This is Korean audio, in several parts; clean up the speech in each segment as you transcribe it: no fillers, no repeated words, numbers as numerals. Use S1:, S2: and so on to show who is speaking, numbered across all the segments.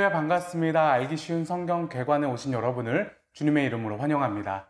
S1: 네, 반갑습니다. 알기 쉬운 성경 개관에 오신 여러분을 주님의 이름으로 환영합니다.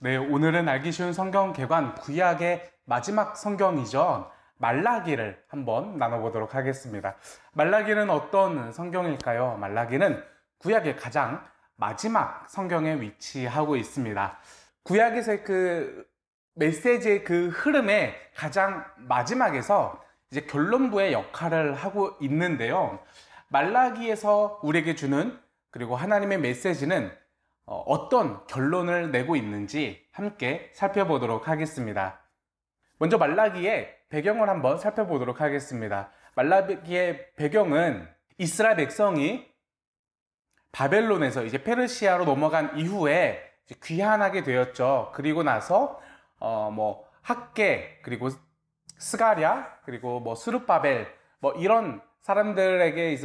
S1: 네, 오늘은 알기 쉬운 성경 개관 구약의 마지막 성경이죠. 말라기를 한번 나눠보도록 하겠습니다. 말라기는 어떤 성경일까요? 말라기는 구약의 가장 마지막 성경에 위치하고 있습니다. 구약에서의 그 메시지의 그 흐름의 가장 마지막에서 이제 결론부의 역할을 하고 있는데요. 말라기에서 우리에게 주는 그리고 하나님의 메시지는 어떤 결론을 내고 있는지 함께 살펴보도록 하겠습니다. 먼저 말라기의 배경을 한번 살펴보도록 하겠습니다. 말라기의 배경은 이스라엘 백성이 바벨론에서 이제 페르시아로 넘어간 이후에 이제 귀환하게 되었죠. 그리고 나서 학개, 그리고 스가랴, 그리고 스룹바벨 이런 사람들에게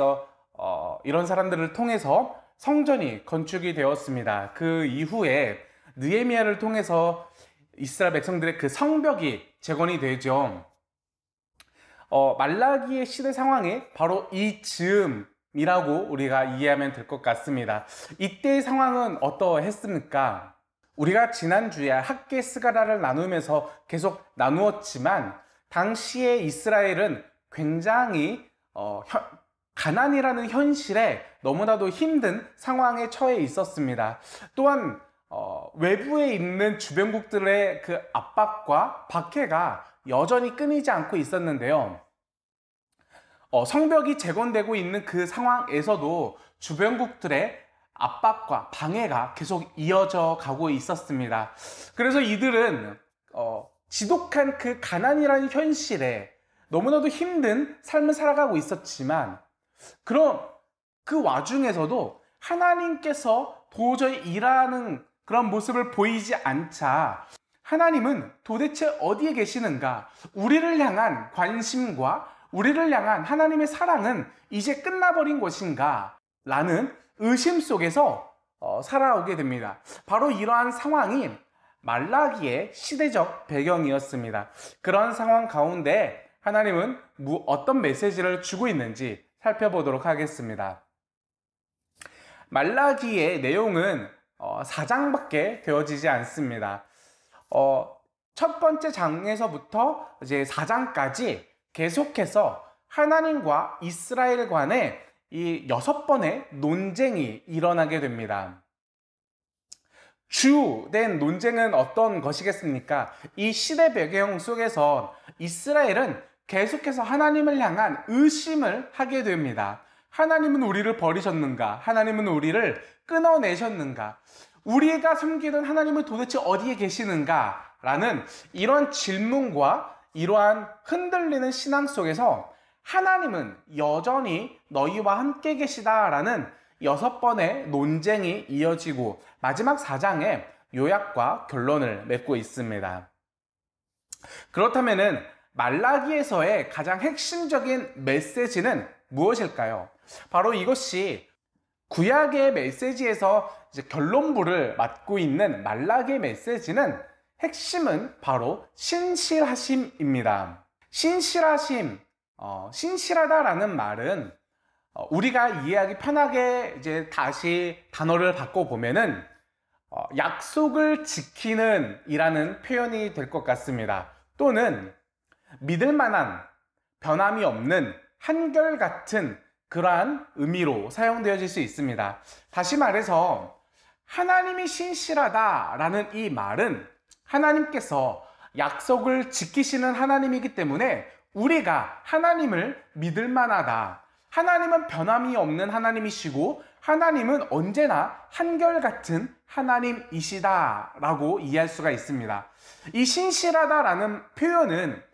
S1: 이런 사람들을 통해서 성전이 건축이 되었습니다. 그 이후에 느헤미야를 통해서 이스라엘 백성들의 그 성벽이 재건이 되죠. 말라기의 시대 상황이 바로 이 즈음이라고 우리가 이해하면 될 것 같습니다. 이때의 상황은 어떠했습니까? 우리가 지난주에 학개 스가랴를 나누면서 계속 나누었지만 당시에 이스라엘은 굉장히 가난이라는 현실에 너무나도 힘든 상황에 처해 있었습니다. 또한 외부에 있는 주변국들의 그 압박과 박해가 여전히 끊이지 않고 있었는데요. 성벽이 재건되고 있는 그 상황에서도 주변국들의 압박과 방해가 계속 이어져 가고 있었습니다. 그래서 이들은 지독한 그 가난이라는 현실에 너무나도 힘든 삶을 살아가고 있었지만 그럼 그 와중에서도 하나님께서 도저히 일하는 그런 모습을 보이지 않자 하나님은 도대체 어디에 계시는가? 우리를 향한 관심과 우리를 향한 하나님의 사랑은 이제 끝나버린 것인가? 라는 의심 속에서 살아오게 됩니다. 바로 이러한 상황이 말라기의 시대적 배경이었습니다. 그런 상황 가운데 하나님은 어떤 메시지를 주고 있는지 살펴보도록 하겠습니다. 말라기의 내용은 4장밖에 되어지지 않습니다. 첫 번째 장에서부터 이제 4장까지 계속해서 하나님과 이스라엘 간의 이 6번의 논쟁이 일어나게 됩니다. 주된 논쟁은 어떤 것이겠습니까? 이 시대 배경 속에서 이스라엘은 계속해서 하나님을 향한 의심을 하게 됩니다. 하나님은 우리를 버리셨는가? 하나님은 우리를 끊어내셨는가? 우리가 섬기던 하나님은 도대체 어디에 계시는가? 라는 이러한 질문과 이러한 흔들리는 신앙 속에서 하나님은 여전히 너희와 함께 계시다라는 6번의 논쟁이 이어지고 마지막 4장에 요약과 결론을 맺고 있습니다. 그렇다면은 말라기에서의 가장 핵심적인 메시지는 무엇일까요? 바로 이것이 구약의 메시지에서 이제 결론부를 맡고 있는 말라기의 메시지는 핵심은 바로 신실하심입니다. 신실하다라는 말은 우리가 이해하기 편하게 이제 다시 단어를 바꿔보면은 약속을 지키는 이라는 표현이 될 것 같습니다. 또는 믿을 만한, 변함이 없는, 한결같은 그러한 의미로 사용되어질 수 있습니다. 다시 말해서 하나님이 신실하다라는 이 말은 하나님께서 약속을 지키시는 하나님이기 때문에 우리가 하나님을 믿을 만하다. 하나님은 변함이 없는 하나님이시고 하나님은 언제나 한결같은 하나님이시다라고 이해할 수가 있습니다. 이 신실하다라는 표현은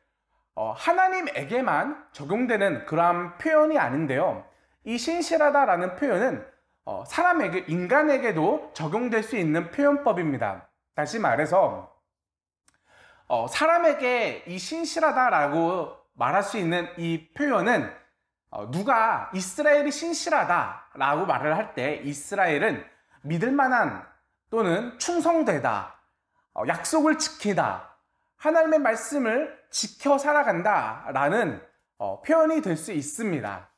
S1: 하나님에게만 적용되는 그러한 표현이 아닌데요. 이 신실하다라는 표현은 사람에게, 인간에게도 적용될 수 있는 표현법입니다. 다시 말해서 사람에게 이 신실하다라고 말할 수 있는 이 표현은 누가 이스라엘이 신실하다라고 말을 할 때 이스라엘은 믿을 만한 또는 충성되다, 약속을 지키다, 하나님의 말씀을 지켜 살아간다 라는 표현이 될 수 있습니다.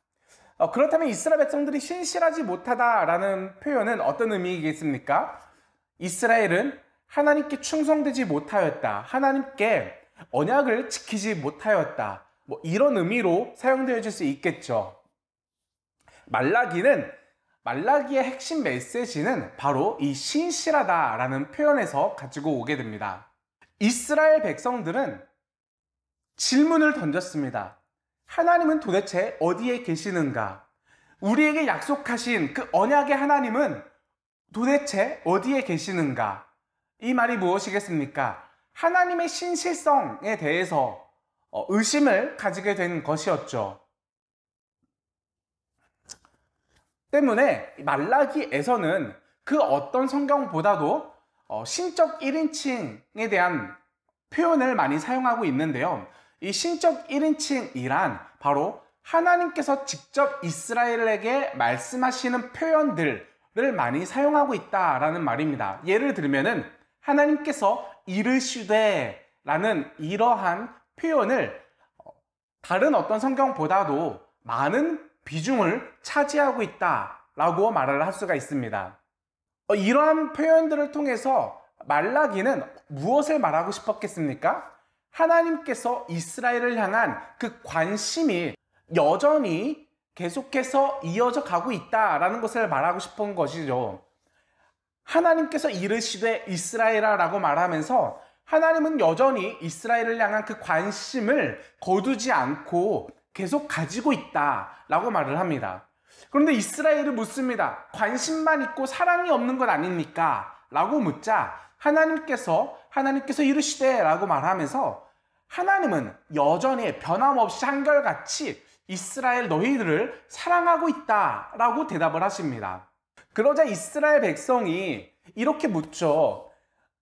S1: 그렇다면 이스라엘 백성들이 신실하지 못하다라는 표현은 어떤 의미이겠습니까? 이스라엘은 하나님께 충성되지 못하였다. 하나님께 언약을 지키지 못하였다. 이런 의미로 사용되어질 수 있겠죠. 말라기의 핵심 메시지는 바로 이 신실하다라는 표현에서 가지고 오게 됩니다. 이스라엘 백성들은 질문을 던졌습니다. 하나님은 도대체 어디에 계시는가? 우리에게 약속하신 그 언약의 하나님은 도대체 어디에 계시는가? 이 말이 무엇이겠습니까? 하나님의 신실성에 대해서 의심을 가지게 된 것이었죠. 때문에 말라기에서는 그 어떤 성경보다도 신적 1인칭에 대한 표현을 많이 사용하고 있는데요. 이 신적 1인칭이란 바로 하나님께서 직접 이스라엘에게 말씀하시는 표현들을 많이 사용하고 있다라는 말입니다. 예를 들면은 하나님께서 이르시되 라는 이러한 표현을 다른 어떤 성경보다도 많은 비중을 차지하고 있다라고 말을 할 수가 있습니다. 이러한 표현들을 통해서 말라기는 무엇을 말하고 싶었겠습니까? 하나님께서 이스라엘을 향한 그 관심이 여전히 계속해서 이어져 가고 있다라는 것을 말하고 싶은 것이죠. 하나님께서 이르시되 이스라엘아 라고 말하면서 하나님은 여전히 이스라엘을 향한 그 관심을 거두지 않고 계속 가지고 있다라고 말을 합니다. 그런데 이스라엘이 묻습니다. 관심만 있고 사랑이 없는 것 아닙니까? 라고 묻자 하나님께서 이르시되 라고 말하면서 하나님은 여전히 변함없이 한결같이 이스라엘 너희들을 사랑하고 있다라고 대답을 하십니다. 그러자 이스라엘 백성이 이렇게 묻죠.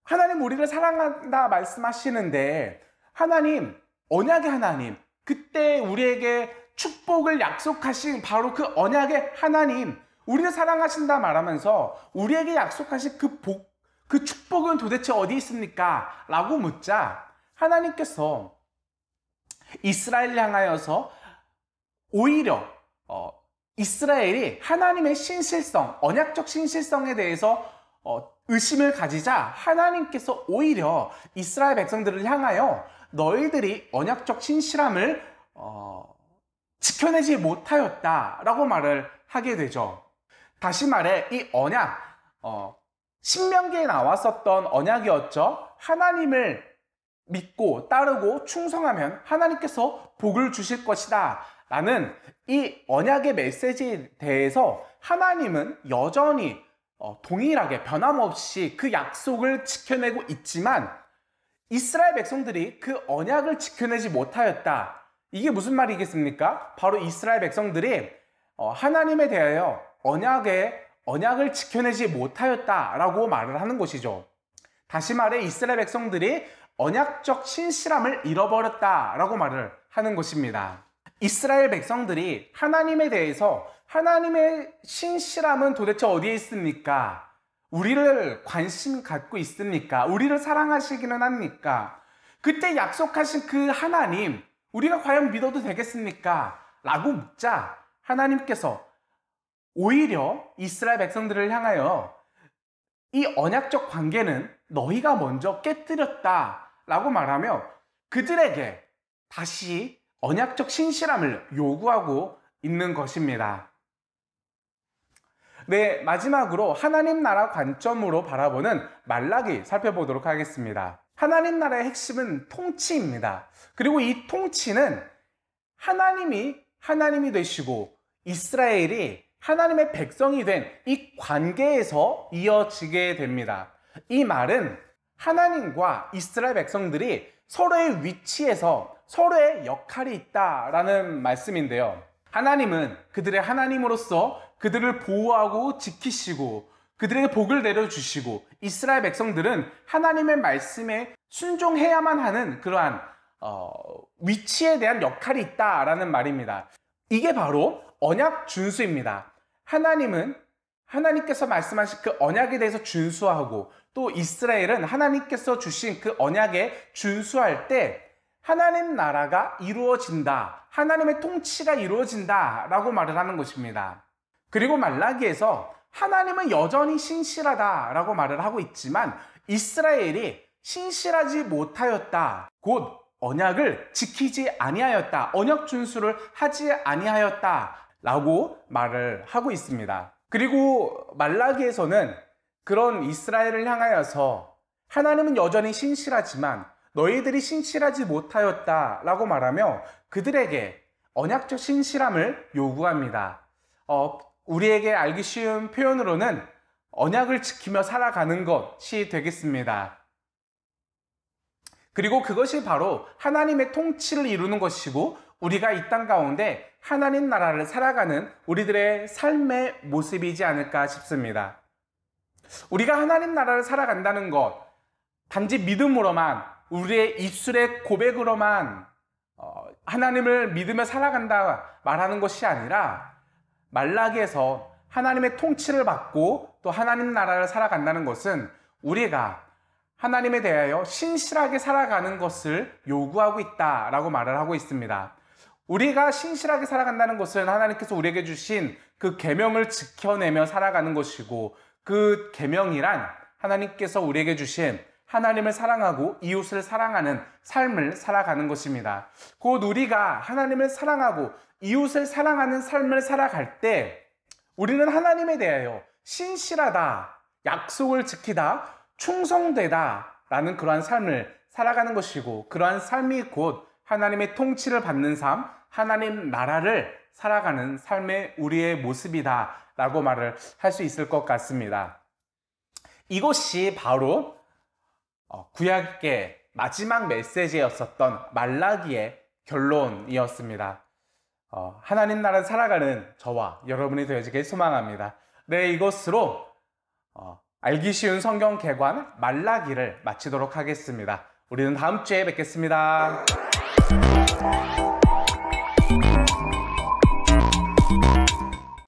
S1: 하나님 우리를 사랑한다 말씀하시는데 하나님, 언약의 하나님, 그때 우리에게 축복을 약속하신 바로 그 언약의 하나님, 우리를 사랑하신다 말하면서 우리에게 약속하신 그 축복은 도대체 어디 있습니까? 라고 묻자 하나님께서 이스라엘 향하여서 오히려 이스라엘이 하나님의 신실성, 언약적 신실성에 대해서 의심을 가지자 하나님께서 오히려 이스라엘 백성들을 향하여 너희들이 언약적 신실함을 지켜내지 못하였다라고 말을 하게 되죠. 다시 말해 이 언약, 신명기에 나왔었던 언약이었죠. 하나님을 믿고 따르고 충성하면 하나님께서 복을 주실 것이다 라는 이 언약의 메시지에 대해서 하나님은 여전히 동일하게 변함없이 그 약속을 지켜내고 있지만 이스라엘 백성들이 그 언약을 지켜내지 못하였다. 이게 무슨 말이겠습니까? 바로 이스라엘 백성들이 하나님에 대하여 언약을 지켜내지 못하였다라고 말을 하는 것이죠. 다시 말해 이스라엘 백성들이 언약적 신실함을 잃어버렸다라고 말을 하는 것입니다. 이스라엘 백성들이 하나님에 대해서 하나님의 신실함은 도대체 어디에 있습니까? 우리를 관심 갖고 있습니까? 우리를 사랑하시기는 합니까? 그때 약속하신 그 하나님, 우리가 과연 믿어도 되겠습니까? 라고 묻자 하나님께서 오히려 이스라엘 백성들을 향하여 이 언약적 관계는 너희가 먼저 깨뜨렸다 라고 말하며 그들에게 다시 언약적 신실함을 요구하고 있는 것입니다. 네, 마지막으로 하나님 나라 관점으로 바라보는 말라기 살펴보도록 하겠습니다. 하나님 나라의 핵심은 통치입니다. 그리고 이 통치는 하나님이 되시고 이스라엘이 하나님의 백성이 된 이 관계에서 이어지게 됩니다. 이 말은 하나님과 이스라엘 백성들이 서로의 위치에서 서로의 역할이 있다라는 말씀인데요. 하나님은 그들의 하나님으로서 그들을 보호하고 지키시고 그들에게 복을 내려주시고 이스라엘 백성들은 하나님의 말씀에 순종해야만 하는 그러한 위치에 대한 역할이 있다라는 말입니다. 이게 바로 언약 준수입니다. 하나님께서 말씀하신 그 언약에 대해서 준수하고 또 이스라엘은 하나님께서 주신 그 언약에 준수할 때 하나님 나라가 이루어진다. 하나님의 통치가 이루어진다라고 말을 하는 것입니다. 그리고 말라기에서 하나님은 여전히 신실하다라고 말을 하고 있지만 이스라엘이 신실하지 못하였다. 곧 언약을 지키지 아니하였다. 언약 준수를 하지 아니하였다. 라고 말을 하고 있습니다. 그리고 말라기에서는 그런 이스라엘을 향하여서 하나님은 여전히 신실하지만 너희들이 신실하지 못하였다 라고 말하며 그들에게 언약적 신실함을 요구합니다. 우리에게 알기 쉬운 표현으로는 언약을 지키며 살아가는 것이 되겠습니다. 그리고 그것이 바로 하나님의 통치를 이루는 것이고 우리가 이 땅 가운데 하나님 나라를 살아가는 우리들의 삶의 모습이지 않을까 싶습니다. 우리가 하나님 나라를 살아간다는 것, 단지 믿음으로만, 우리의 입술의 고백으로만 하나님을 믿으며 살아간다 말하는 것이 아니라 말라기에서 하나님의 통치를 받고 또 하나님 나라를 살아간다는 것은 우리가 하나님에 대하여 신실하게 살아가는 것을 요구하고 있다라고 말을 하고 있습니다. 우리가 신실하게 살아간다는 것은 하나님께서 우리에게 주신 그 계명을 지켜내며 살아가는 것이고 그 계명이란 하나님께서 우리에게 주신 하나님을 사랑하고 이웃을 사랑하는 삶을 살아가는 것입니다. 곧 우리가 하나님을 사랑하고 이웃을 사랑하는 삶을 살아갈 때 우리는 하나님에 대하여 신실하다, 약속을 지키다, 충성되다 라는 그러한 삶을 살아가는 것이고 그러한 삶이 곧 하나님의 통치를 받는 삶, 하나님 나라를 살아가는 삶의 우리의 모습이다 라고 말을 할 수 있을 것 같습니다. 이것이 바로 구약의 마지막 메시지였었던 말라기의 결론이었습니다. 하나님 나라를 살아가는 저와 여러분이 되어지길 소망합니다. 네, 이것으로 알기 쉬운 성경 개관 말라기를 마치도록 하겠습니다. 우리는 다음 주에 뵙겠습니다.